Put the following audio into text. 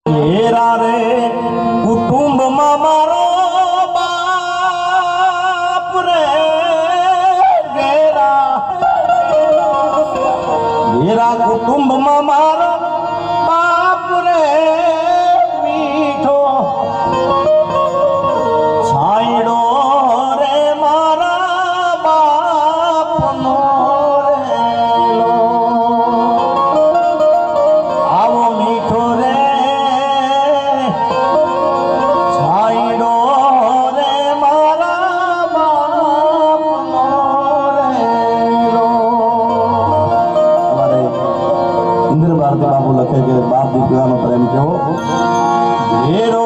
ઘેરા રે કુટુંબમાં મારો બાપ રે ઘેરા કુટુંબમાં મારો બાપ રે મીઠો છાંયડો રે મારા બાપનો રેલો આવો મીઠો રે છાંયડો રે મારા બાપનો રેલો અમારે ઇન્દ્ર ભારતી બાપુ લખે કે બાપ દીકરાનો પ્રેમ કેવો ઘેરો